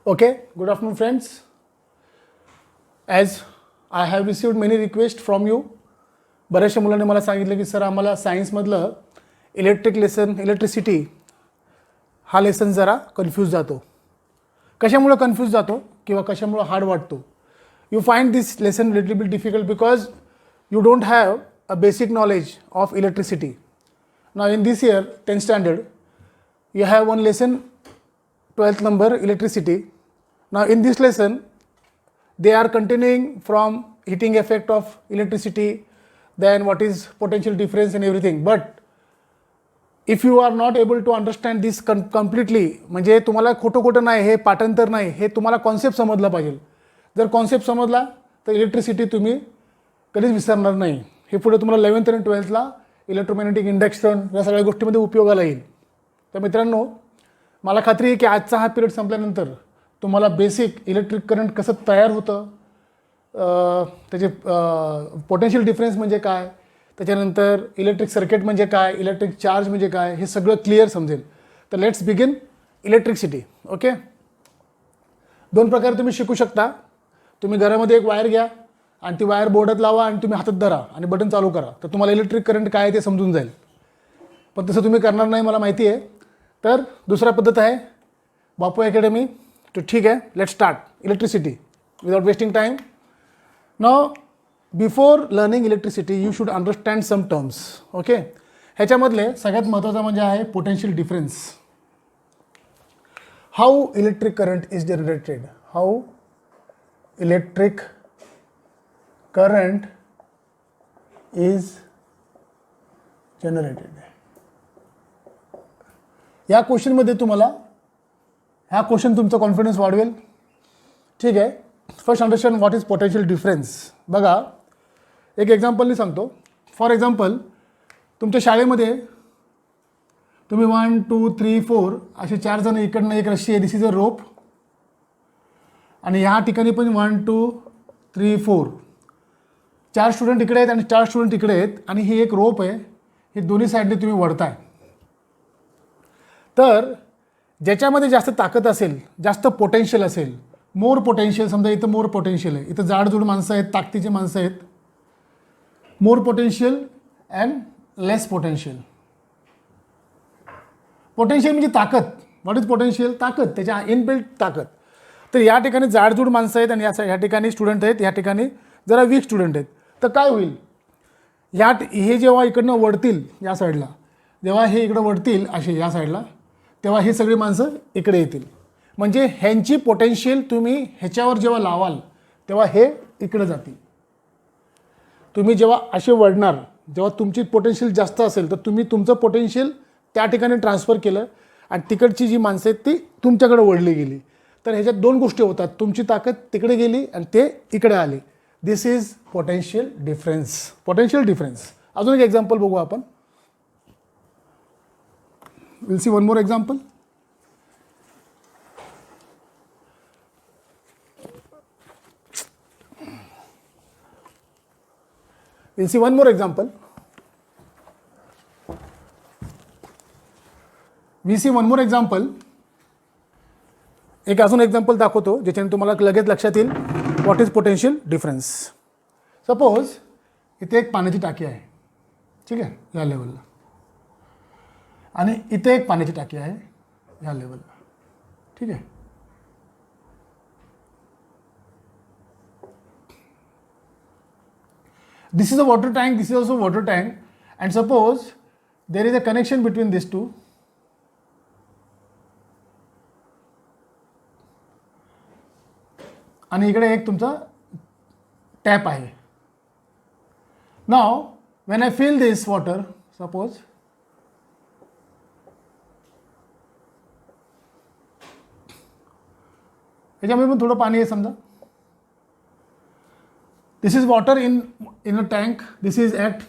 Okay, good afternoon friends. As I have received many requests from you, बऱ्याचशा मुलांनी मला सांगितलं की सर आम्हाला सायन्समधलं इलेक्ट्रिसिटी हा लेसन जरा कन्फ्यूज जातो. कशामुळे कन्फ्यूज जातो किंवा कशामुळे हार्ड वाटतो? You find this lesson little bit difficult because you don't have a basic knowledge of electricity. Now in this year 10th standard you have one lesson 12th number electricity. Now in this lesson they are continuing from heating effect of electricity, then what is potential difference and everything. But if you are not able to understand this completely, म्हणजे तुम्हाला खोटं खोटं नाही, हे पाठांतर नाही, हे तुम्हाला कॉन्सेप्ट समजला पाहिजे. जर कॉन्सेप्ट समजला तर इलेक्ट्रिसिटी तुम्ही कधीच विसरणार नाही. हे पुढे तुम्हाला 11th आणि 12thला इलेक्ट्रोमॅग्नेटिक इंडक्शन या सगळ्या गोष्टीमध्ये उपयोगाला येईल. तर मित्रांनो, मला खात्री आहे की आजचा हा पिरियड संपल्यानंतर तुम्हाला बेसिक इलेक्ट्रिक करंट कसं तयार होतं, त्याचे पोटेन्शियल डिफरन्स म्हणजे काय, त्याच्यानंतर इलेक्ट्रिक सर्किट म्हणजे काय, इलेक्ट्रिक चार्ज म्हणजे काय, हे सगळं क्लिअर समजेल. तर लेट्स बिगिन इलेक्ट्रिसिटी. ओके, दोन प्रकारे तुम्ही शिकू शकता. तुम्ही घरामध्ये एक वायर घ्या आणि ती वायर बोर्डात लावा आणि तुम्ही हातात धरा आणि बटन चालू करा, तर तुम्हाला इलेक्ट्रिक करंट काय आहे ते समजून जाईल. पण तसं तुम्ही करणार नाही मला माहिती आहे. तर दुसरा पद्धत आहे बापू अकॅडमी. तो ठीक आहे, let's start electricity without wasting time. Now before learning electricity you should understand some terms. Okay, ह्याच्यामधले सगळ्यात महत्त्वाचा म्हणजे आहे potential difference. How electric current is generated, how electric current is generated. या क्वेश्चनमध्ये तुम्हाला ह्या क्वेश्चन तुमचा कॉन्फिडन्स वाढवेल. ठीक आहे, first understand what is potential difference. बघा, एक एक्झाम्पलनी सांगतो. फॉर एक्झाम्पल, तुमच्या शाळेमध्ये तुम्ही 1 2 3 4 असे 4 जण इकडनं एक रस्सी आहे, दिस इज अ रोप, आणि ह्या ठिकाणी पण 1 2 3 4 4 स्टुडंट इकडे आहेत आणि 4 स्टुडंट इकडे आहेत, आणि ही एक रोप आहे, हे दोन्ही साईडने तुम्ही वळताय. तर ज्याच्यामध्ये जास्त ताकद असेल, जास्त पोटेन्शियल असेल, मोर पोटेन्शियल, समजा इथं मोर पोटेन्शियल आहे, इथं जाडजूड माणसं आहेत, ताकदीची माणसं आहेत, more potential and less potential. Potential म्हणजे ताकद. What is potential? ताकद, त्याच्या इनबिल्ट ताकद. तर या ठिकाणी जाडजूड माणसं आहेत आणि या ठिकाणी स्टुडंट आहेत, या ठिकाणी जरा वीक स्टुडंट आहेत. तर काय होईल, हे जेव्हा इकडनं वळतील या साईडला, जेव्हा हे इकडं वळतील असे या साईडला, तेव्हा हे सगळी माणसं इकडे येतील. म्हणजे ह्यांची पोटेन्शियल तुम्ही ह्याच्यावर जेव्हा लावाल तेव्हा हे इकडे जातील. तुम्ही जेव्हा असे वळणार, जेव्हा तुमची पोटेन्शियल जास्त असेल तर तुम्ही तुमचं पोटेन्शियल त्या ठिकाणी ट्रान्सफर केलं आणि तिकडची जी माणसं आहेत ती तुमच्याकडे वळली गेली. तर ह्याच्यात दोन गोष्टी होतात, तुमची ताकद तिकडे गेली आणि ते इकडे आले. This is potential difference. Potential difference. अजून एक एक्झाम्पल बघू आपण. We'll see one more example. We'll see one more example. We see one more example. एक अजून एक्झाम्पल दाखवतो ज्याच्याने तुम्हाला लगेच लक्षात येईल what is potential difference. Suppose इथे एक पाण्याची टाकी आहे, ठीक आहे, या लेवलला, आणि इथे एक पाण्याची टाकी आहे या लेवलला, ठीक आहे. This is a water tank, this is also water tank, and suppose there is a connection between this two. आणि इकडे एक तुमचा टॅप आहे. Now when I fill this water, suppose याच्यामध्ये पण थोडं पाणी आहे समजा. This is water in a tank, this is at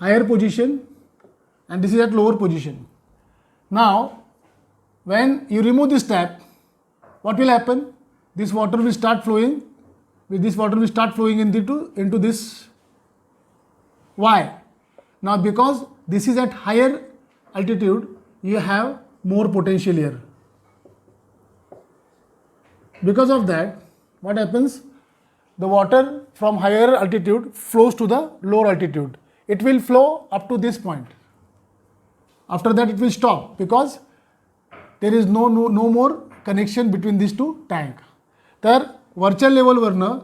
higher position and this is at lower position. Now when you remove this tap, what will happen? This water will start flowing. With this water will start flowing into this. Why? Now because this is at higher altitude, you have more potential here. Because of that, what happens? The water from higher altitude flows to the lower altitude. It will flow up to this point. After that, it will stop because there is no more connection between these two tank. तर वरच्या लेवलवरनं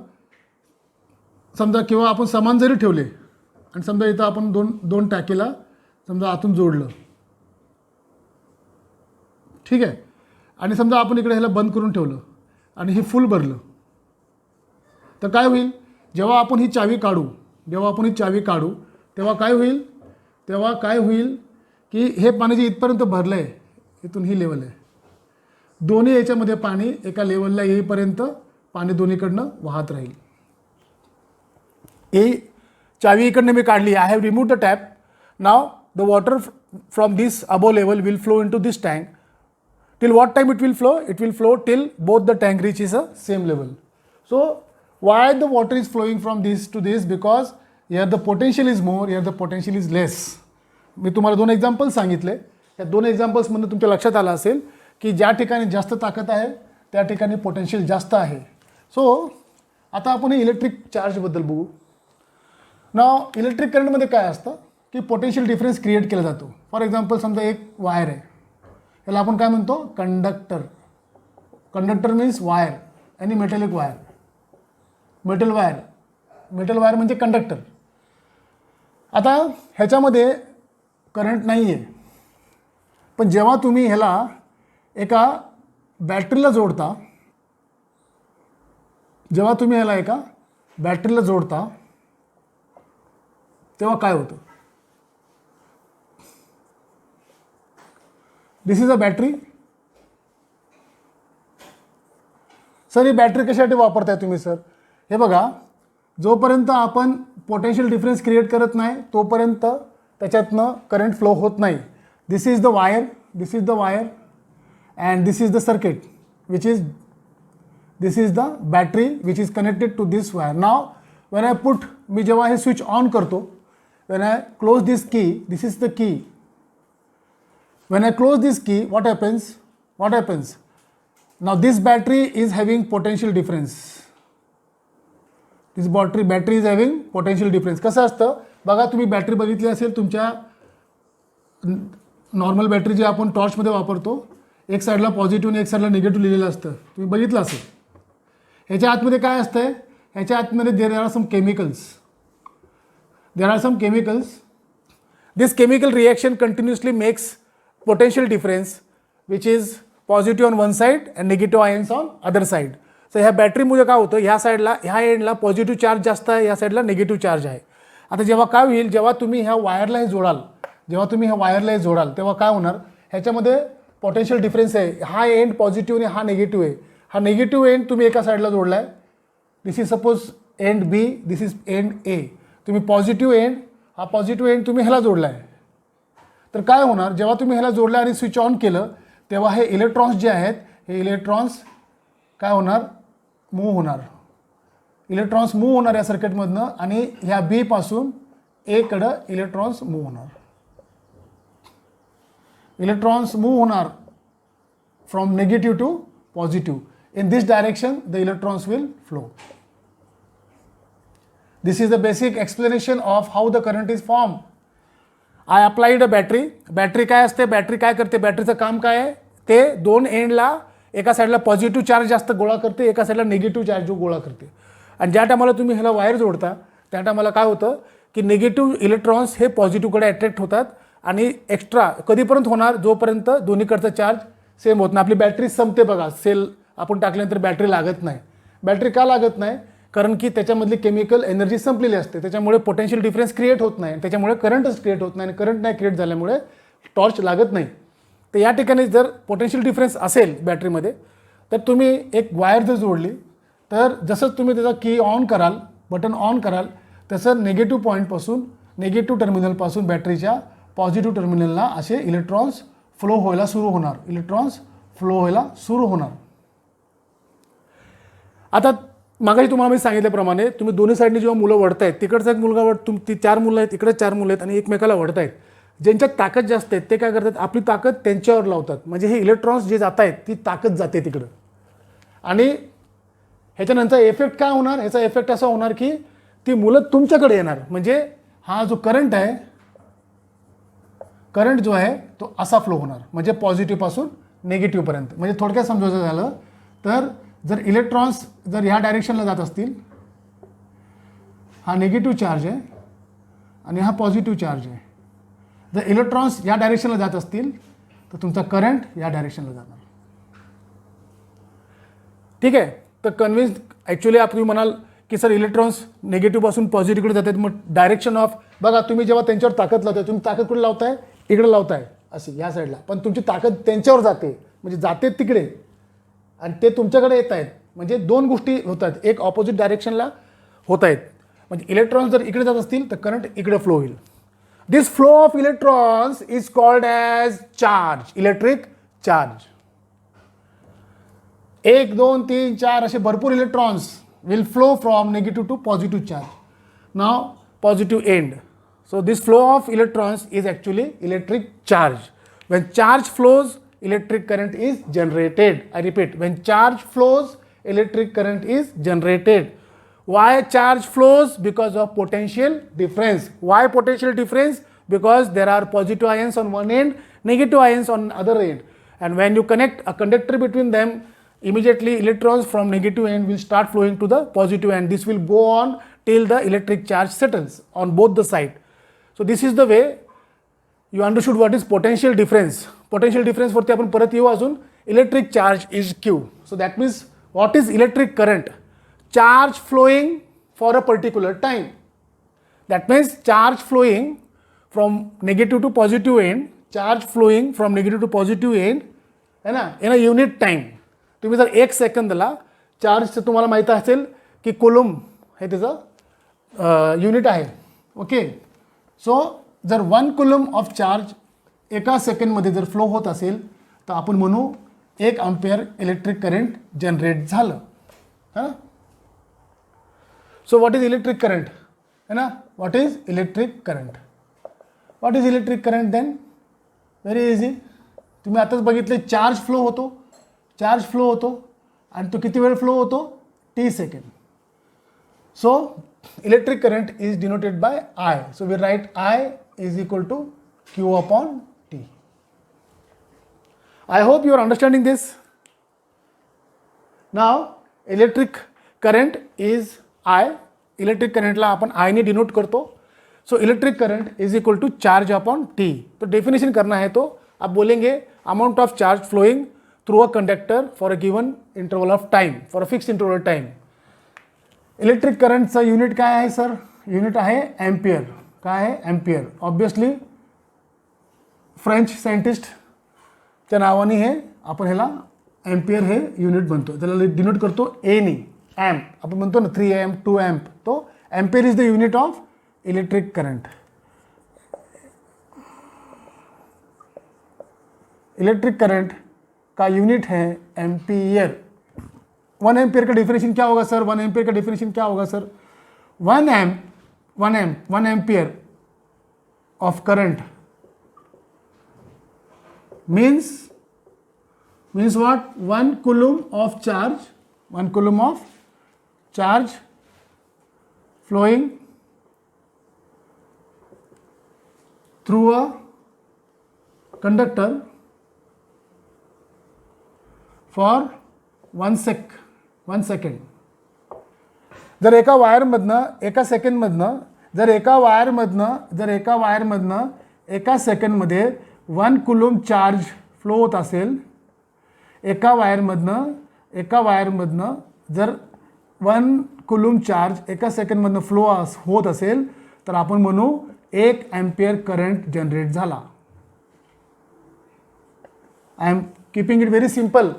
समजा किंवा आपण समान जरी ठेवले आणि समजा इथं आपण दोन टाकीला समजा आतून जोडलं, ठीक आहे, आणि समजा आपण इकडे ह्याला बंद करून ठेवलं आणि हे फुल भरलं, तर काय होईल? जेव्हा आपण ही चावी काढू तेव्हा काय होईल की हे पाणी जे इथपर्यंत भरलं आहे, इथून ही लेवल आहे, दोन्ही याच्यामध्ये पाणी एका लेवलला येईपर्यंत पाणी दोन्हीकडनं वाहत राहील. ही चावी इकडनं मी काढली. I have removed the tap. Now the water from this above level will flow into this tank. Till what time it will flow? It will flow till both the tank reaches a same level. So why the water is flowing from this to this? Because here the potential is more, here the potential is less. मी तुम्हाला दोन examples सांगितले. या दोन एक्झाम्पल्समधून तुमच्या लक्षात आलं असेल की ज्या ठिकाणी जास्त ताकद आहे त्या ठिकाणी पोटेन्शियल जास्त आहे. सो आता आपण इलेक्ट्रिक चार्जबद्दल बघू. नाव इलेक्ट्रिक करंटमध्ये काय असतं की पोटेन्शियल डिफरन्स क्रिएट केला जातो. फॉर एक्झाम्पल समजा एक वायर आहे, याला आपण काय म्हणतो? कंडक्टर. कंडक्टर मीन्स वायर आणि मेटॅलिक वायर. मेटल वायर म्हणजे कंडक्टर. आता ह्याच्यामध्ये करंट नाही आहे, पण जेव्हा तुम्ही ह्याला एका बॅटरीला जोडता तेव्हा काय होतं? This is a battery. Sir ही बॅटरी कशासाठी वापरताय तुम्ही? सर हे बघा, जोपर्यंत आपण पोटेन्शियल डिफरन्स क्रिएट करत नाही तोपर्यंत त्याच्यातनं करंट फ्लो होत नाही. This is the wire and this is the circuit this is the battery which is connected to this wire. Now when I put, मी जेव्हा हे स्विच ऑन करतो, when I close this key, this is the key. When I close this key, what happens? Now this battery is having potential difference. This battery is having potential difference. कसं असतं बघा, तुम्ही battery बघितली असेल, तुमच्या normal battery जी आपण टॉर्चमध्ये वापरतो, एक साईडला पॉझिटिव्ह आणि एक साईडला निगेटिव्ह लिहिलेलं असतं, तुम्ही बघितलं असेल. ह्याच्या आतमध्ये काय असतंय? ह्याच्या आतमध्ये there are some chemicals. This chemical reaction continuously makes potential difference which is positive on one side and negative ions on other side. So ह्या बॅटरीमुळे काय होतं, ह्या साईडला, ह्या एंडला पॉझिटिव्ह चार्ज जास्त आहे, ह्या साईडला निगेटिव्ह चार्ज आहे. आता जेव्हा काय होईल, जेव्हा तुम्ही ह्या वायरला हे जोडाल तेव्हा काय होणार? ह्याच्यामध्ये पोटेन्शियल डिफरन्स आहे. हा एंड पॉझिटिव्ह आणि हा निगेटिव्ह आहे. हा निगेटिव्ह एंड तुम्ही एका साईडला जोडला आहे. This is suppose end B, this is end A. तुम्ही पॉझिटिव्ह एंड तुम्ही ह्याला जोडला आहे. तर काय होणार, जेव्हा तुम्ही ह्याला जोडलं आणि स्विच ऑन केलं तेव्हा हे इलेक्ट्रॉन्स जे आहेत, हे इलेक्ट्रॉन्स काय होणार? मूव्ह होणार या सर्किटमधनं, आणि ह्या बी पासून एकडं इलेक्ट्रॉन्स मूव्ह होणार from negative to positive. In this direction the electrons will flow. This is the basic explanation of how the current is form. I applied a battery काय असते? बॅटरी काय करते? बॅटरीचं काम काय आहे? ते दोन एंडला एका साईडला पॉझिटिव्ह चार्ज जास्त गोळा करते, एका साईडला निगेटिव्ह चार्ज गोळा करते. आणि ज्या टायमाला तुम्ही ह्याला वायर जोडता त्या टायमाला काय होतं की निगेटिव्ह इलेक्ट्रॉन्स हे पॉझिटिव्हकडे अट्रॅक्ट होतात, आणि एक्स्ट्रा कधीपर्यंत होणार? जोपर्यंत दोन्हीकडचा चार्ज सेम होत नाही. आपली बॅटरी संपते बघा, सेल आपण टाकल्यानंतर बॅटरी लागत नाही. बॅटरी का लागत नाही? कारण की त्याच्यामधली केमिकल एनर्जी संपलेली असते, त्याच्यामुळे पोटेन्शियल डिफरन्स क्रिएट होत नाही, त्याच्यामुळे करंटच क्रिएट होत नाही, आणि करंट नाही क्रिएट झाल्यामुळे टॉर्च लागत नाही. तर या ठिकाणी जर पोटेन्शियल डिफरन्स असेल बॅटरीमध्ये, तर तुम्ही एक वायर जर जोडली, तर जसं तुम्ही त्याचा की बटन ऑन कराल तसं निगेटिव्ह टर्मिनलपासून बॅटरीच्या पॉझिटिव्ह टर्मिनलला असे इलेक्ट्रॉन्स फ्लो व्हायला सुरू होणार. आता मागाशी तुम्हाला मी सांगितल्याप्रमाणे तुम्ही दोन्ही साईडने जेव्हा मुलं वढतायत, तिकडचा एक मुलगा ती 4 मुलं आहेत, इकडे 4 मुलं आहेत, आणि एकमेकाला वढतायत. ज्यांच्यात ताकद जास्त आहेत ते काय करतात? आपली ताकद त्यांच्यावर लावतात, म्हणजे हे इलेक्ट्रॉन्स जे जात आहेत ती ताकद जाते तिकडं, आणि ह्याच्यानंतर इफेक्ट काय होणार, ह्याचा इफेक्ट असा होणार की ती मुलं तुमच्याकडे येणार. म्हणजे हा जो करंट आहे, करंट जो आहे तो असा फ्लो होणार, म्हणजे पॉझिटिव्ह पासून निगेटिव्ह पर्यंत. म्हणजे थोडक्यात समजायचं झालं तर जर इलेक्ट्रॉन्स जर ह्या डायरेक्शनला जात असतील, हा निगेटिव्ह चार्ज आहे आणि हा पॉझिटिव्ह चार्ज आहे. जर इलेक्ट्रॉन्स या डायरेक्शनला जात असतील तर तुमचा करंट या डायरेक्शनला जाणार. ठीक आहे. तर कन्व्हिन्स ॲक्च्युली तुम्ही म्हणाल की सर इलेक्ट्रॉन्स निगेटिव्हपासून पॉझिटिव्हकडे जातात, मग डायरेक्शन ऑफ बघा, तुम्ही जेव्हा त्यांच्यावर ताकद लावताय, तुम्ही ताकद कुठे लावताय, इकडे लावताय अशी या साईडला, पण तुमची ताकद त्यांच्यावर जाते, म्हणजे जाते तिकडे आणि ते तुमच्याकडे येत आहेत. म्हणजे दोन गोष्टी होतात, एक ऑपोजिट डायरेक्शनला होत आहेत. म्हणजे इलेक्ट्रॉन्स जर इकडे जात असतील तर करंट इकडे फ्लो होईल. This flow of electrons is called as charge, electric charge. 1 2 3 4 असे भरपूर electrons will flow from negative to positive charge. Now positive end. So this flow of electrons is actually electric charge. When charge flows, electric current is generated. I repeat, when charge flows, electric current is generated. Why charge flows? Because of potential difference. Why potential difference? Because there are positive ions on one end, negative ions on other end. And when you connect a conductor between them, immediately electrons from negative end will start flowing to the positive end. This will go on till the electric charge settles on both the side. So this is the way you understood what is potential difference. Potential difference वरती आपण परत येऊ अजून. Electric charge is Q. So that means what is electric current? Charge flowing for a particular time. That means charge flowing from negative to positive end, charge flowing from negative to positive end, है ना, in a unit time. तुम्ही जर 1 सेकंदला चार्जचं तुम्हाला माहीत असेल की coulomb हे त्याचं युनिट आहे. ओके. सो जर 1 कुलम ऑफ चार्ज एका सेकंडमध्ये जर फ्लो होत असेल तर आपण म्हणू 1 अँपिअर इलेक्ट्रिक करंट जनरेट झालं. हां. So what is electric current, है ना, what is electric current. What is electric current then, very easy. तुम्ही आताच बघितले चार्ज फ्लो होतो, चार्ज फ्लो होतो आणि तो किती वेळ फ्लो होतो, t second. So electric current is denoted by I. So we write I is equal to Q upon T. I hope you are understanding this. Now electric current is I. Electric करंटला आपण I ने denote करतो. So electric current is equal to charge upon T. तो definition करना है तो आप बोलेंगे amount of charge flowing through a conductor for a given interval of time, for a fixed interval of time. Electric करंटचा unit काय आहे sir, unit आहे एम्पियर. काय आहे, एम्पियर. ऑब्वियसली फ्रेंच सायंटिस्टच्या नावाने हे आपण ह्याला एम्पियर हे युनिट बनतो, त्याला डिनोट करतो एनी. एम्प आपण म्हणतो ना 3 amp 2 amp, तो ampere is the unit of electric current. Electric current का यूनिट है एम्पियर. 1 एम्पियर का डेफिनेशन क्या होगा सर, 1 एम्पियर का डेफिनेशन क्या होगा sir, 1 ampere of current means what, 1 coulomb of charge, 1 coulomb of charge flowing through a conductor for 1 second. जर एका वायरमधनं एका सेकंडमधनं जर एका वायरमधनं एका सेकंडमध्ये 1 कूलम चार्ज फ्लो होत असेल, एका वायरमधनं जर 1 कूलम चार्ज एका सेकंडमधनं फ्लो होत असेल तर आपण म्हणू 1 अँपिअर करंट जनरेट झाला. I am keeping it very simple.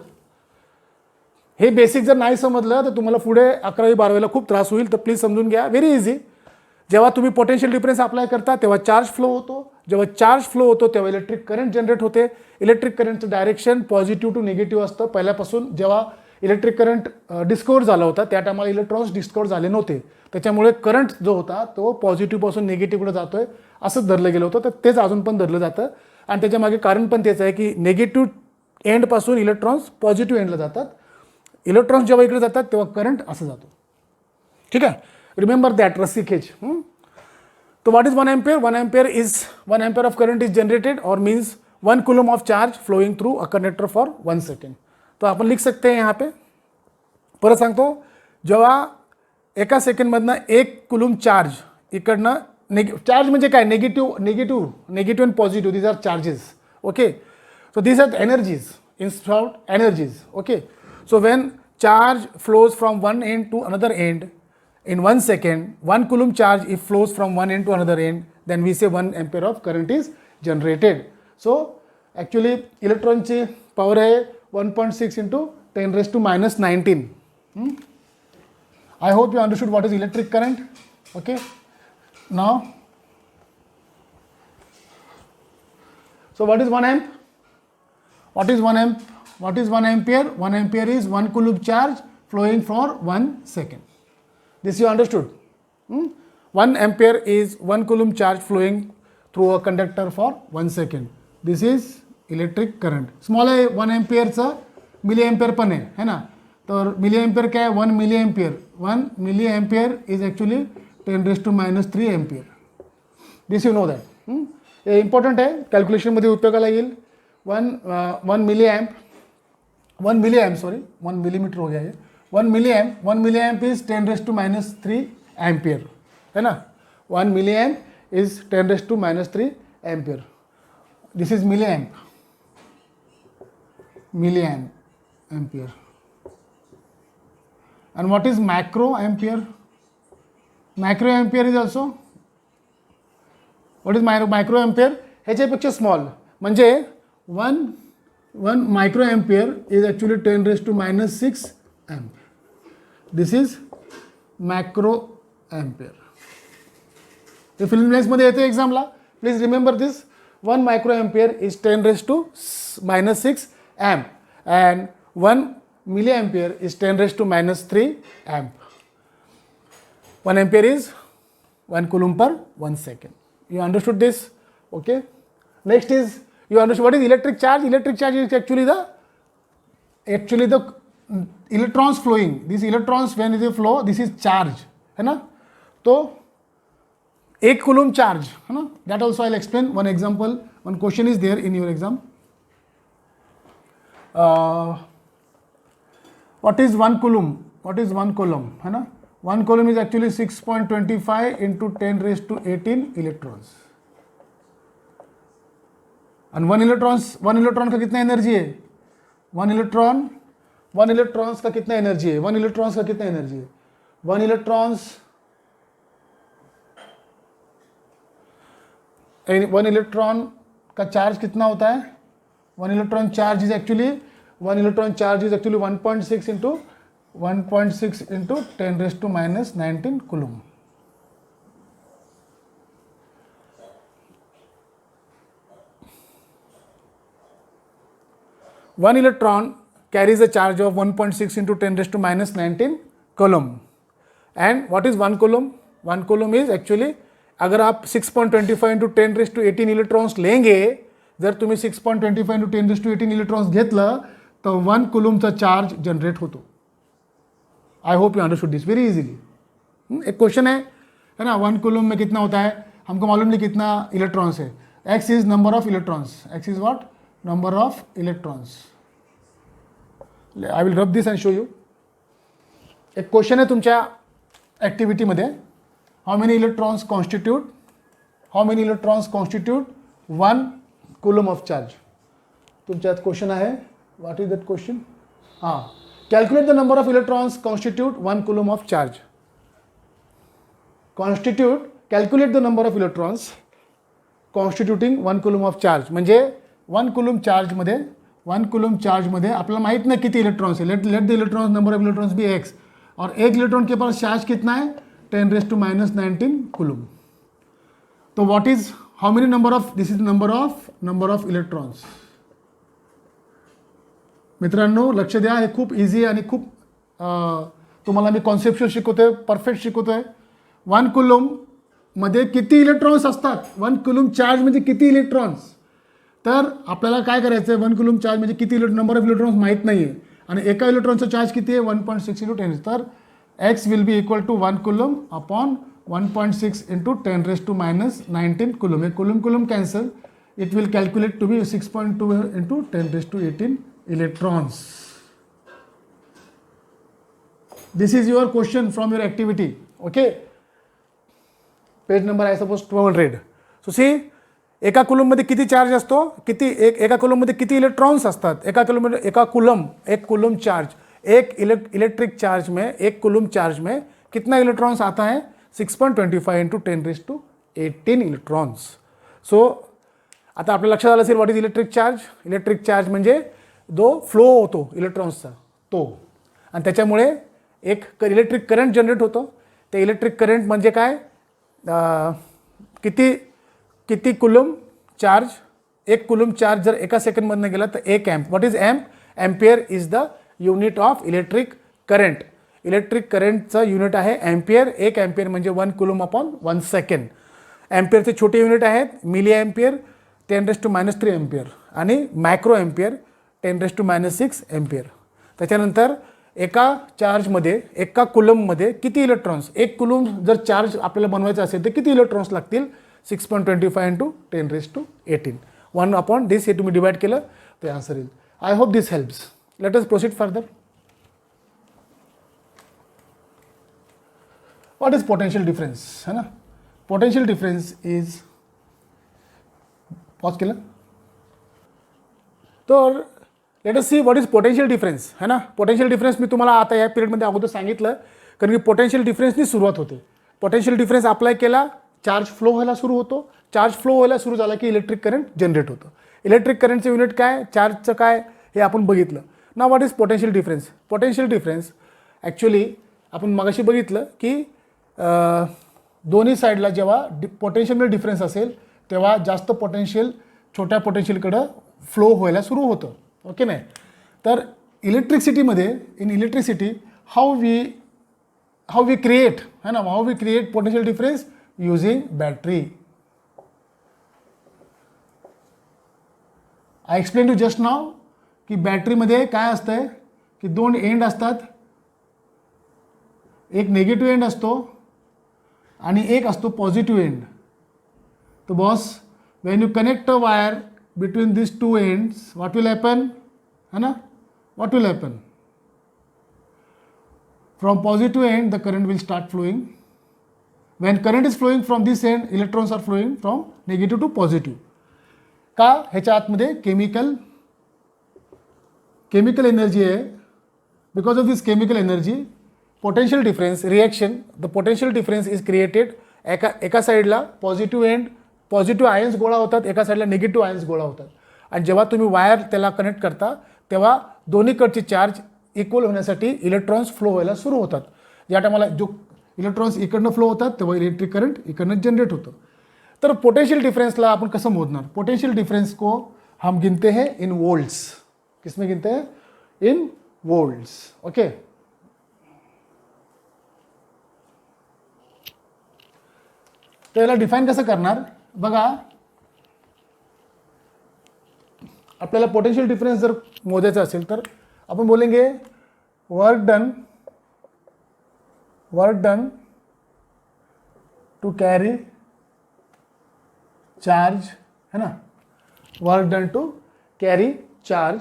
हे बेसिक जर नाही समजलं तर तुम्हाला पुढे 11वी 12वीला खूप त्रास होईल, तर प्लीज समजून घ्या. Very easy. जेव्हा तुम्ही पोटेन्शियल डिफरन्स अप्लाय करता तेव्हा चार्ज फ्लो होतो, जेव्हा चार्ज फ्लो होतो तेव्हा इलेक्ट्रिक करंट जनरेट होते. इलेक्ट्रिक करंटचं डायरेक्शन पॉझिटिव्ह टू निगेटिव्ह असतं. पहिल्यापासून जेव्हा इलेक्ट्रिक करंट डिस्कवर झाला होता त्या टायमाला इलेक्ट्रॉन्स डिस्कवर झाले नव्हते, त्याच्यामुळे करंट जो होता तो पॉझिटिव्हपासून निगेटिव्हकडे जातोय असंच धरलं गेलं होतं. तर तेच अजून पण धरलं जातं आणि त्याच्यामागे कारण पण तेच आहे की निगेटिव्ह एंडपासून इलेक्ट्रॉन्स पॉझिटिव्ह एंडला जातात. इलेक्ट्रॉन्स जेव्हा इकडे जातात तेव्हा करंट असं जातो. ठीक आहे, रिमेंबर दॅट रस्सी खेच. तो what is 1 ampere? 1 ampere is 1 ampere of current is generated और means 1 coulomb of charge flowing through a conductor for 1 second. तो आपण लिख सकते हैं यहाँ पे. परत सांगतो, जेव्हा एका सेकंडमधनं 1 कुलम चार्ज इकडनं चार्ज म्हणजे काय, negative and positive, these are charges. Okay, so these are energies, in short energies. Okay, so when charge flows from one end to another end in 1 second, 1 coulomb charge if flows from one end to another end, then we say 1 ampere of current is generated. So actually electron ची power है 1.6 into 10 raised to minus 19. I hope you understood what is electric current. Okay, now so what is 1 amp? What is 1 amp? What is 1 ampere? 1 ampere is 1 coulomb charge flowing for 1 second. This you understood? 1 ampere is 1 coulomb charge flowing through a conductor for 1 second. This is electric current. Small है 1 ampere चा milli ampere पण है ना. तो milli ampere क्या है? 1 milliampere. 1 milliampere is actually 10 raised to minus 3 ampere. This you know that. ये important है, कॅल्क्युलेशनमध्ये उपयोगाला येईल. 1 milliamp, 1 milliamp, sorry 1 millimetre हो गया ये. 1 milliamp is 10 raised to minus 3 ampere है ना. 1 milliamp is 10 raised to minus 3 ampere. This is milliampere. And what is macro ampere? Macro ampere is also, what is micro ampere? ह्याच्यापेक्षा small, म्हणजे 1 micro ampere is actually 10 raised to minus 6 amp. This is macro ampere. हे फिल्म लेन्स मध्ये येते एक्झामला. Please remember this. 1 micro ampere is 10 raised to minus 6 amp and 1 milliampere is 10 raised to minus 3 amp. 1 ampere is 1 coulomb per 1 second. You understood this? Okay. Next is, you understand what is electric charge? Electric charge is actually the electrons flowing. These electrons when they flow, this is charge, है ना. तो 1 coulomb charge, है ना. That also I'll explain. One example, one question is there in your exam. What is 1 coulomb? What is 1 coulomb, है ना. 1 coulomb is actually 6.25 into 10 raised to 18 electrons. and 1 electron का कितना energy है? 1 electrons का कितना energy है? 1 electrons का कितना एनर्जी है? 1 इलेक्ट्रॉन का चार्ज कितना होता है? 1 electron charge is actually 1.6 into 10 raised to minus 19 coulomb. One electron carries a charge of 1.6 into 10 raised to minus 19 coulomb. And what is 1 coulomb? 1 coulomb is actually, अगर आप 6.25 into 10 raised to 18 electrons लेंगे, जर तुम्ही 6.25 into 10 raised to 18 electrons घेतलं तर 1 कुलमचा charge generate होतो. I hope you understood this very easily. एक question है ना, 1 कुलम में कितना होता है? हमको मालूम नहीं कितना इलेक्ट्रॉन्स है. X is number of electrons. X is what? Number of electrons. I will rub this and show you. एक क्वेश्चन आहे तुमच्या ॲक्टिव्हिटीमध्ये, how many electrons constitute 1 coulomb of charge. तुमच्यात क्वेश्चन आहे. What is that question? हां, calculate the number of electrons constitute 1 coulomb of charge. Calculate the number of electrons constituting 1 coulomb of charge. म्हणजे 1 coulomb charge मध्ये आपल्याला माहित नाही किती electrons है. Let the electrons, number of electrons be x, और एक इलेक्ट्रॉन के पास चार्ज कितना है? 10 raised to minus 19 coulomb. तो what is, how many number of, this is number of electrons. मित्रांनो लक्ष द्या, हे खूप इझी आणि खूप तुम्हाला मी कॉन्सेप्च्युअल शिकवतोय, परफेक्ट शिकवतोय. 1 कुलम मध्ये किती इलेक्ट्रॉन्स असतात? 1 कुलम चार्ज म्हणजे किती इलेक्ट्रॉन्स? तर आपल्याला काय करायचं आहे, 1 कुलम चार्ज म्हणजे किती नंबर ऑफ इलेक्ट्रॉन्स माहीत नाही आहे. आणि एका इलेक्ट्रॉनचा चार्ज किती आहे 1.6 इंटू 10. तर X will be equal to 1 coulomb upon 1.6 into 10⁻⁻19 coulomb. हे coulomb coulomb cancel. It will calculate to be 6.2 into 10⁻18 electrons. This is your question from your activity. Okay, page number आहे suppose 200. So see, एका कुलममध्ये किती charge असतो, एका कुलममध्ये किती electrons असतात. एक कुलम चार्ज, एक इलेक्ट्रिक चार्ज में, एक कुलम चार्ज में कितना इलेक्ट्रॉन्स आता है 6.25 इंटू 10⁻18 इलेक्ट्रॉन्स. सो आता आपल्या लक्षात आलं असेल what is electric charge. Electric charge म्हणजे जो फ्लो होतो इलेक्ट्रॉन्सचा तो, आणि त्याच्यामुळे एक इलेक्ट्रिक करंट जनरेट होतो. ते इलेक्ट्रिक करंट म्हणजे काय, किती कुलम चार्ज, एक कुलम चार्ज जर एका सेकंडमधनं गेला तर 1 amp. What is amp? Ampere is the unit of electric current. Electric करंटचं युनिट आहे एम्पियर. 1 एम्पियर म्हणजे 1 कुलम अपॉन 1 सेकंड. एम्पियरचे छोटे युनिट आहेत मिली एम्पियर 10⁻³ एम्पियर आणि मायक्रो एम्पियर 10⁻⁶ एम्पियर. त्याच्यानंतर एका चार्जमध्ये, एका कुलममध्ये किती इलेक्ट्रॉन्स, एक कुलम जर चार्ज आपल्याला बनवायचा असेल तर किती इलेक्ट्रॉन्स लागतील 6.25 इंटू 10⁻18. 1 अपॉन दिस हे तुम्ही डिवाइड केलं ते आन्सर येईल. I hope this helps. Let us proceed further. What is potential difference, है ना. पोटेंशियल डिफरेंस इज, पॉज केलं तर let us see what is potential difference, है ना. पोटेंशियल डिफरेंस मी तुम्हाला आता या पिरियडमध्ये अगोदर सांगितलं, कारण की पोटेंशियल डिफरेन्सनी सुरुवात होते. पोटेंशियल डिफरेंस अप्लाय केला, चार्ज फ्लो व्हायला सुरू होतो. चार्ज फ्लो व्हायला सुरू झाला की इलेक्ट्रिक करंट जनरेट होतं. इलेक्ट्रिक करंटचं युनिट काय, चार्जचं काय हे आपण बघितलं. ना what is potential difference. Potential difference actually आपण मगाशी बघितलं की दोन्ही साईडला जेव्हा पोटेन्शियलमध्ये डिफरन्स असेल तेव्हा जास्त पोटेन्शियल छोट्या पोटेन्शियलकडं फ्लो व्हायला सुरू होतं. ओके नाही. तर इलेक्ट्रिसिटीमध्ये, in electricity how we create, है ना, how we create potential difference using battery. I explain to just now की बॅटरीमध्ये काय असतंय की 2 एंड असतात. एक नेगेटिव्ह एंड असतो आणि एक असतो पॉझिटिव्ह एंड. तर boss, Wien you connect a wire between these 2 ends, what will happen, है ना, what will happen? From positive end the current will start flowing. When current is flowing from this end, electrons are flowing from negative to positive. का ह्याच्या आतमध्ये chemical energy आहे. Because of this chemical energy potential difference reaction, the potential difference is created. एका साईडला positive ions गोळा होतात, एका साईडला निगेटिव्ह आयन्स गोळा होतात. आणि जेव्हा तुम्ही वायर त्याला कनेक्ट करता तेव्हा दोन्हीकडचे चार्ज इक्वल होण्यासाठी इलेक्ट्रॉन्स फ्लो व्हायला सुरू होतात. ज्या टायमाला जो इलेक्ट्रॉन्स इकडनं फ्लो होतात तेव्हा इलेक्ट्रिक करंट इकडनं जनरेट होतं. तर पोटेंशियल डिफरेंसला आपण कसं मोजणार. पोटेंशियल डिफरेंस को हम गिनते हैं इन वोल्ट्स. किसमें गिनते हैं? In volts. ओके. तर याला डिफाईन कसं करणार बघा. आपल्याला पोटेंशियल डिफरेंस जर मोजायचा असेल तर आपण बोलेंगे work done to carry charge, है ना. Work done to carry charge,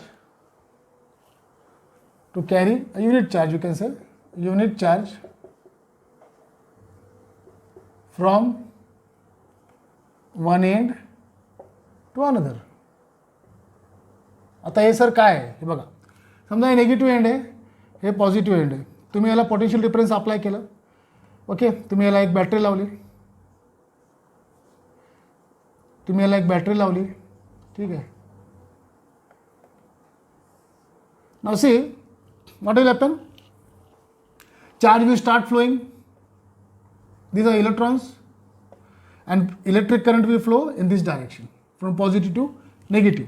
to carry unit charge, you can say unit charge from one end to another. आता हे सर काय आहे हे बघा. समजा हे निगेटिव्ह एंड आहे, हे पॉझिटिव्ह एंड आहे. तुम्ही याला पोटेन्शियल डिफरन्स अप्लाय केलं. ओके. तुम्ही याला एक बॅटरी लावली, ठीक आहे. Now see what will happen. Charge will start flowing. These are electrons and electric current will flow in this direction from positive to negative.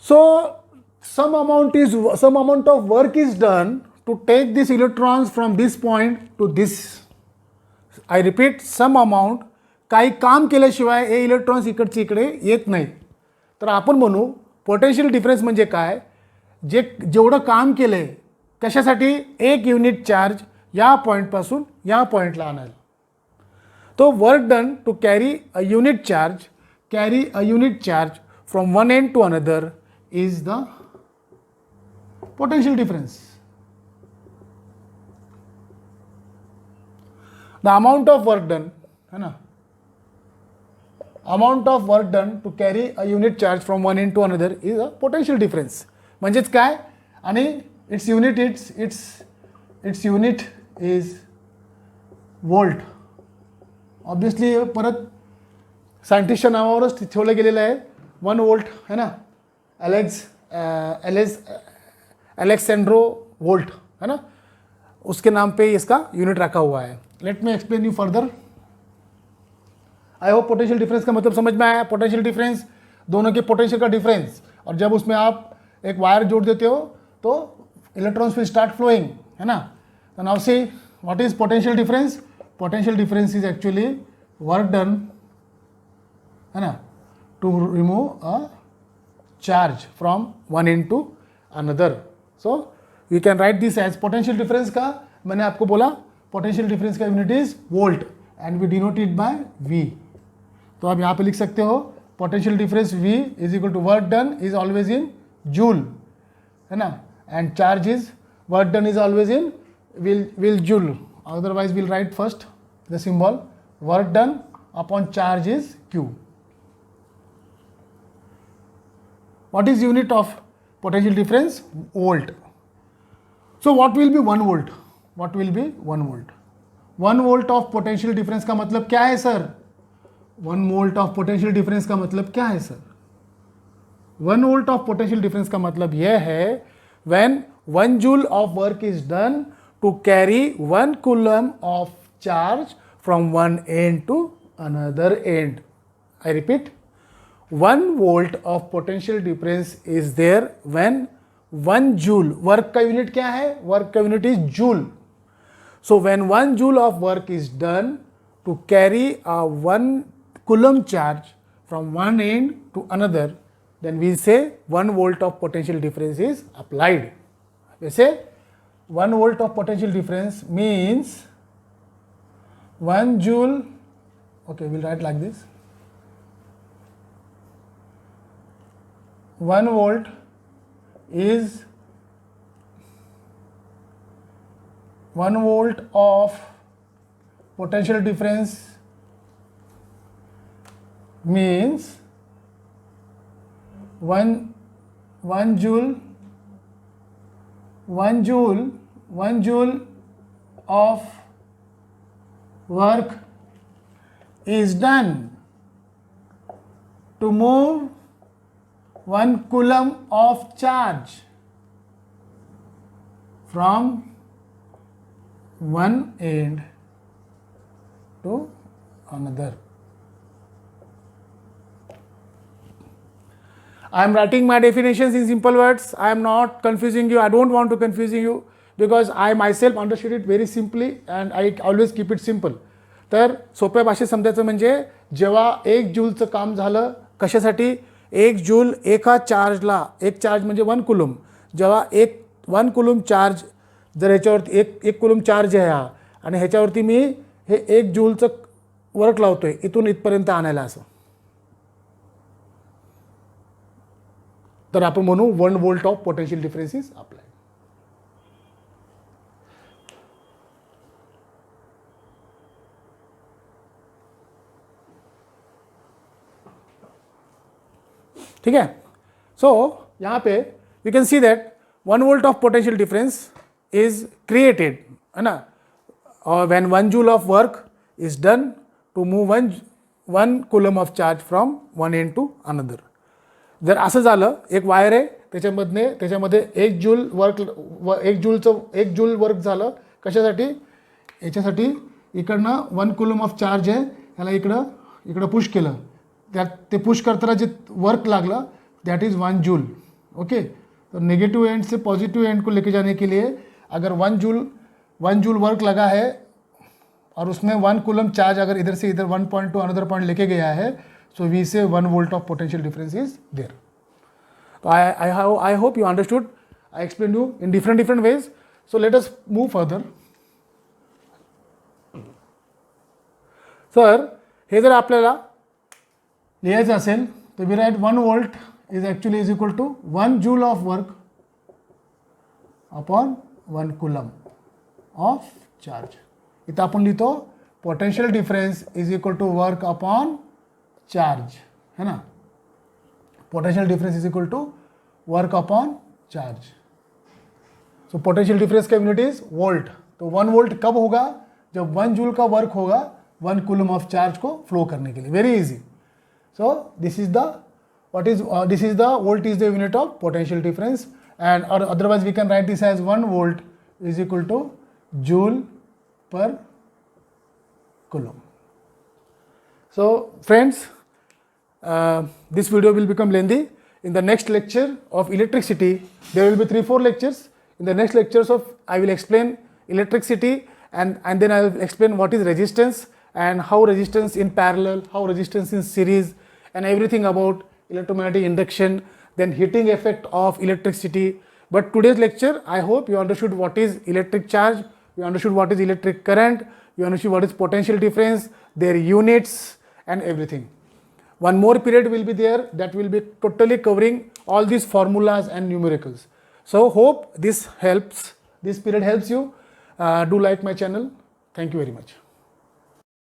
So some amount of work is done to take these electrons from this point to this. I repeat, some amount. काही काम केल्याशिवाय हे electrons इकडचे इकडे येत नाहीत. तर आपण म्हणू पोटेन्शियल डिफरन्स म्हणजे काय, जेवढं काम केलं आहे कशासाठी, 1 युनिट चार्ज या पॉईंटपासून या पॉईंटला आणायला. तो work done to carry a unit charge from one end to another is the potential difference. The amount of work done, है ना, amount of work done to carry a unit charge from one end to another is a potential difference. म्हणजेच काय, आणि its unit is volt. Obviously परत सायंटिस्टच्या नावावरच ठेवलं गेलेलं आहे 1 वोल्ट, है ना, एलेक्सेंड्रो वोल्ट, है ना, उसके नाम पे इसका यूनिट रखा हुआ है. Let me explain you further. I hope potential difference का मतलब समझ में आया. पोटेंशियल डिफरेंस दोनों के पोटेंशियल का डिफरेंस, और जब उसमें आप एक वायर जोड़ देते हो तो इलेक्ट्रॉन्स विल स्टार्ट फ्लोइंग, है ना. तो now see what is potential difference. Potential difference is actually work done, है ना, to remove a charge from one end to another. So you can write this as potential difference का, मैंने आपको बोला potential difference का unit is volt and we denote it by V. तो आप यहाँ पे लिख सकते हो potential difference V is equal to work done is always in joule, है ना, end charge is work done is always in will joule. Otherwise we'll write first the symbol work done upon charge is Q. What is unit of potential difference? Volt. So what will be 1 volt? What will be 1 volt? 1 volt of potential difference का मतलब क्या है sir? 1 volt of potential difference का मतलब क्या है sir? 1 volt of potential difference का मतलब यह है when 1 joule of work is done to carry 1 coulomb of charge from one end to another end. I repeat, 1 volt of potential difference is there when 1 joule, work का unit क्या है? Work का unit is joule. So when 1 joule of work is done to carry a 1 coulomb charge from one end to another, then we say 1 volt of potential difference is applied. We say 1 volt of potential difference means 1 joule, okay, we'll write like this. 1 volt is 1 volt of potential difference means 1 joule of work is done to move 1 coulomb of charge from one end to another. I am writing my definitions in simple words. I am not confusing you. I don't want to confusing you because I myself understood it very simply and I always keep it simple. तर सोप्या भाषेत समजायचं म्हणजे जेव्हा 1 जूलचं काम झालं, कशासाठी 1 joule एका चार्जला, एक चार्ज म्हणजे 1 कुलम, जेव्हा 1 कुलम चार्ज जर ह्याच्यावरती एक कुलम चार्ज आहे हा आणि ह्याच्यावरती मी हे 1 जूलचं वर्क लावतोय इथून इथपर्यंत आणायला, असं तर आपण म्हणू 1 volt of potential difference is applied. ठीक है. सो यहाँ पे we can see that 1 volt of potential difference is created, है ना, और when 1 joule of work is done to move 1 coulomb of charge from one end to another. जर असं झालं, एक वायर आहे त्याच्यामध्ये 1 जूल वर्क झालं, कशासाठी, याच्यासाठी इकडनं 1 कुलम ऑफ चार्ज आहे, ह्याला इकडं पुश केलं, त्यात ते पुश करताना जे वर्क लागलं दैट इज़ 1 जूल. ओके, तो नेगेटिव एंड से पॉजिटिव एंड को लेके जाने के लिए अगर 1 जूल वर्क लगा है और उसमें 1 कुलम चार्ज अगर इधर से इधर 1 पॉइंट टू अनदर पॉइंट लेके गया है, so we say 1 volt of potential difference is there. So I hope you understood. I explained you in different ways. So let us move further. सर हे जर आपल्याला लिहायचं असेल तर we write 1 volt is actually is equal to 1 joule of work upon 1 coulomb of charge. इथं आपण लिहितो potential difference is equal to work upon charge, है ना. Potential difference is equal to work upon charge. So potential difference का unit is volt. तो 1 volt कब होगा? जब 1 joule का वर्क होगा 1 coulomb ऑफ चार्ज को फ्लो करने के लिए. Very easy. So this is the volt is the unit of potential difference, and और otherwise we can write this as 1 volt is equal to joule per coulomb. So friends, this video will become lengthy. In the next lecture of electricity, there will be 3-4 lectures. In the next lectures I will explain electricity, and then I will explain what is resistance and how resistance in parallel, how resistance in series, and everything about electromagnetic induction, then heating effect of electricity. But today's lecture, I hope you understood what is electric charge, you understood what is electric current, you understood what is potential difference, their units and everything. One more period will be there that will be totally covering all these formulas and numericals. So hope this helps, this period helps you. Do like my channel. Thank you very much.